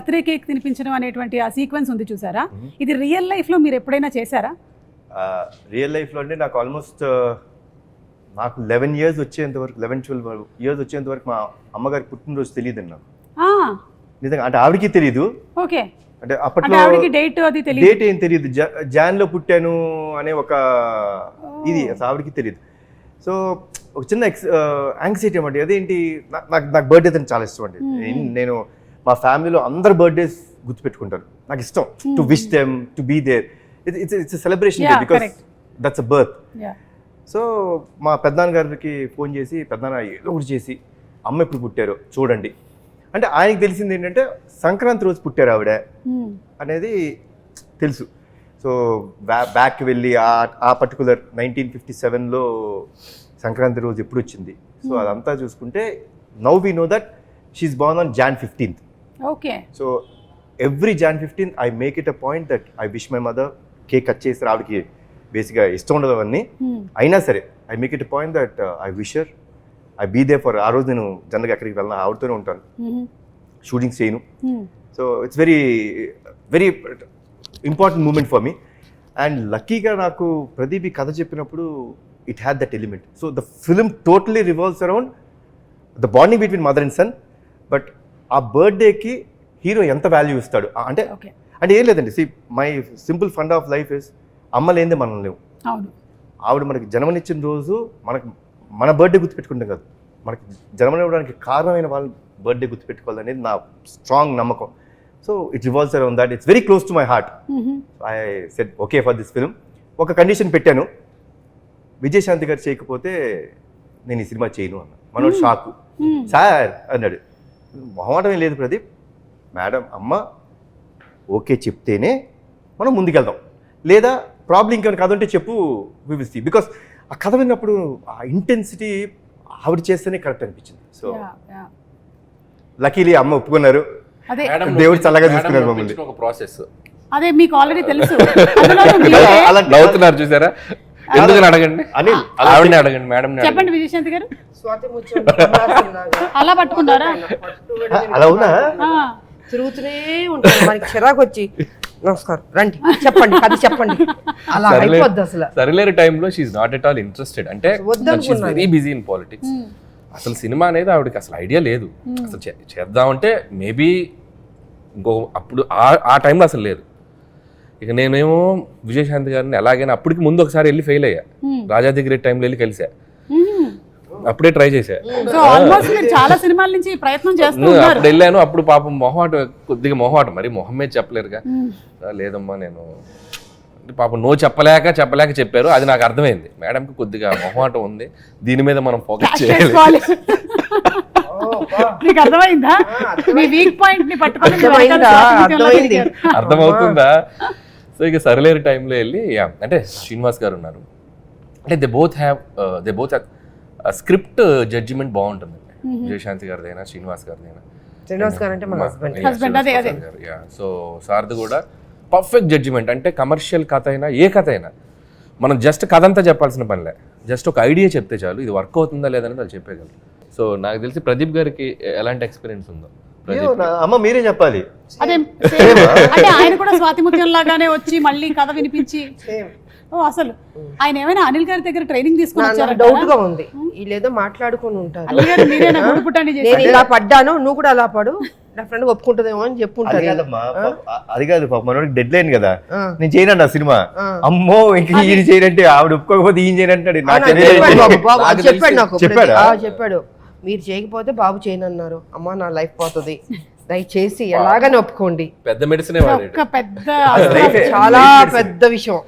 Birthday cake తినిపించడం అనేటువంటి ఆ సీక్వెన్స్ ఉంది చూసారా, ఇది రియల్ లైఫ్లో మీరు ఎప్పుడైనా చేశారా? రియల్ లైఫ్లో అంటే నాకు ఆల్మోస్ట్ నాకు 11 years వచ్చేంత వరకు 11-12 years వచ్చేంత వరకు మా అమ్మగారికి పుట్టినరోజు తెలియదు నాకు నిజంగా. అంటే ఆవిడకి తెలియదు. ఓకే. అంటే అప్పట్లో డేట్ ఏం తెలియదు. జాన్లో పుట్టాను అనే ఒక ఇది ఆవిడకి తెలియదు. సో ఒక చిన్న యాంగ్జైటీ అన్నమాట. అదేంటి నాకు బర్త్డే అని చాలా ఇష్టం అండి. నేను మా ఫ్యామిలీలో అందరు బర్త్డేస్ గుర్తుపెట్టుకుంటారు. నాకు ఇష్టం to wish them, to be there. It's celebration because that's a birth. So మా పెద్దనాన్నగారికి ఫోన్ చేసి, పెద్దనాన్న ఏదో ఒకటి చేసి అమ్మ ఎప్పుడు పుట్టారో చూడండి అంటే, ఆయనకి తెలిసింది ఏంటంటే సంక్రాంతి రోజు పుట్టారు ఆవిడ అనేది తెలుసు. సో బ్యాక్ వెళ్ళి ఆ పర్టికులర్ 1957లో సంక్రాంతి రోజు ఎప్పుడు వచ్చింది, సో అదంతా చూసుకుంటే now we know that she's born on Jan 15th. Okay. So every Jan 15th I make it a point that I wish my mother. Cake cut చేసి ఆవిడకి బేసిక్గా ఇష్టం ఉండదు అవన్నీ, అయినా సరే I make it a point that I wish her, I be there for. ఆ రోజు నేను జనరల్గా ఎక్కడికి వెళ్ళినా ఆవిడతోనే ఉంటాను, షూటింగ్స్ చేయను. So it's very very important moment for me. And లక్కీగా నాకు ప్రదీప్ ఈ కథ చెప్పినప్పుడు it had that element. So the film totally revolves around the bonding between mother and son. But ఆ బర్త్డేకి హీరో ఎంత వాల్యూ ఇస్తాడు అంటే అంటే ఏం లేదండి. See my simple fund of life is అమ్మ లేనిదే మనం లేవు. ఆవిడ మనకి జన్మనిచ్చిన రోజు మన బర్త్డే గుర్తుపెట్టుకుంటాం కదా, మనకి జన్మనివ్వడానికి కారణమైన వాళ్ళ బర్త్డే గుర్తుపెట్టుకోవాలనేది నా స్ట్రాంగ్ నమ్మకం. So it revolves around that. It's very close to my heart. I said okay for this film. ఒక కండిషన్ పెట్టాను, విజయశాంతి గారు చేయకపోతే నేను ఈ సినిమా చేయను అన్న. మనోడు షాకు. సార్ అన్నాడు, మొహమాటమే లేదు ప్రదీప్, మేడం అమ్మ ఓకే చెప్తేనే మనం ముందుకెళ్దాం, లేదా ప్రాబ్లం ఇంకేమైనా కథ ఉంటే చెప్పు, వి విల్ సీ. బికాస్ ఆ కథ విన్నప్పుడు ఆ ఇంటెన్సిటీ ఆవిడ చేస్తేనే కరెక్ట్ అనిపించింది. సో లక్కీలీ అమ్మ ఒప్పుకున్నారు, దేవుడు చల్లగా చూసుకున్నారు మమ్మల్ని. ప్రాసెస్ అదే మీకు ఆల్రెడీ తెలుసు. అలా నవ్వుతున్నారు చూసారా, ఎందుకు అడగండి అనిల్, ఆవిడని అడగండి మేడం. చెప్పండి విజయశాంతి గారు, అలా పట్టుకున్నారా? అలా ఉన్నా తిరుగుతూనే ఉంటాను, మనకి చిరాకు వచ్చి నమస్కారం రండి చెప్పండి అది చెప్పండి, అలా అయిపోద్ది అసలు. సరిలేరు టైంలో she not at all interested. అంటే she very busy in politics. అసలు సినిమా అనేది ఆవిడకి అసలు ఐడియా లేదు. అసలు చేద్దామంటే మేబీ ఇంకో అప్పుడు ఆ టైంలో అసలు లేదు. ఇక నేనేమో విజయశాంతి గారిని ఎలాగైనా అప్పటికి ముందు ఒకసారి వెళ్ళి ఫెయిల్ అయ్యా, రాజాదిగిరి టైంలో వెళ్ళి కలిసా, అప్పుడే ట్రై చేశా. చాలా సినిమాల నుంచి ప్రయత్నం చేస్తూ అప్పుడు వెళ్ళాను. అప్పుడు పాపం మొహమాటం, కొద్దిగా మొహమాటం, మరి మొహమే చెప్పలేరుగా. లేదమ్మా నేను పాపం నో చెప్పలేక చెప్పారు. అది నాకు అర్థమైంది, మేడంకి కొద్దిగా మొహమాటం ఉంది, దీని మీద మనం ఫోకస్ చేయాలి. అర్థమవుతుందా? సో ఇక సరిలేరు టైంలో వెళ్ళి అంటే శ్రీనివాస్ గారు ఉన్నారు, అంటే they both have script judgement బాగుంటుంది. విజయశాంతి గారిదైనా శ్రీనివాస్ గారిదైనా. శ్రీనివాస్ గారు అంటే మన హస్బెండ్. సో సార్ది కూడా పర్ఫెక్ట్ జడ్జిమెంట్. అంటే కమర్షియల్ కథ అయినా ఏ కథ అయినా మనం జస్ట్ కథ అంతా చెప్పాల్సిన పనిలే, జస్ట్ ఒక ఐడియా చెప్తే చాలు, ఇది వర్క్ అవుతుందా లేదని వాళ్ళు చెప్పేయగలరు. సో నాకు తెలిసి ప్రదీప్ గారికి ఎలాంటి ఎక్స్పీరియన్స్ ఉందో అమ్మ మీరే చెప్పాలి. అదే ఆయన కూడా స్వాతిముత్యం లాగానే వచ్చి మళ్ళీ కథ వినిపించి, అసలు ఆయన ఏమైనా అనిల్ గారి దగ్గర ట్రైనింగ్ తీసుకుని డౌట్ గా ఉంది, వీళ్ళేదో మాట్లాడుకుని ఉంటారు. నేను ఇలా పడ్డాను, నువ్వు కూడా అలా పడు, నా ఫ్రెండ్ ఒప్పుకుంటుందేమో అని చెప్పుంటారు. అది కాదు పాప, మనోడికి డెడ్ లైన్ కదా, నేను చేయనండి ఆ సినిమా. అమ్మో ఇంక ఈయన చేయనంటే ఆవిడ ఒప్పుకోకపోతే ఈయన చేయనంటాడు. చెప్పాడు మీరు చేయకపోతే బాబు చేయనన్నారు. అమ్మా నా లైఫ్ పోతుంది, దయచేసి ఎలాగని ఒప్పుకోండి. పెద్ద మెడిసిన్, పెద్ద చాలా పెద్ద విషయం.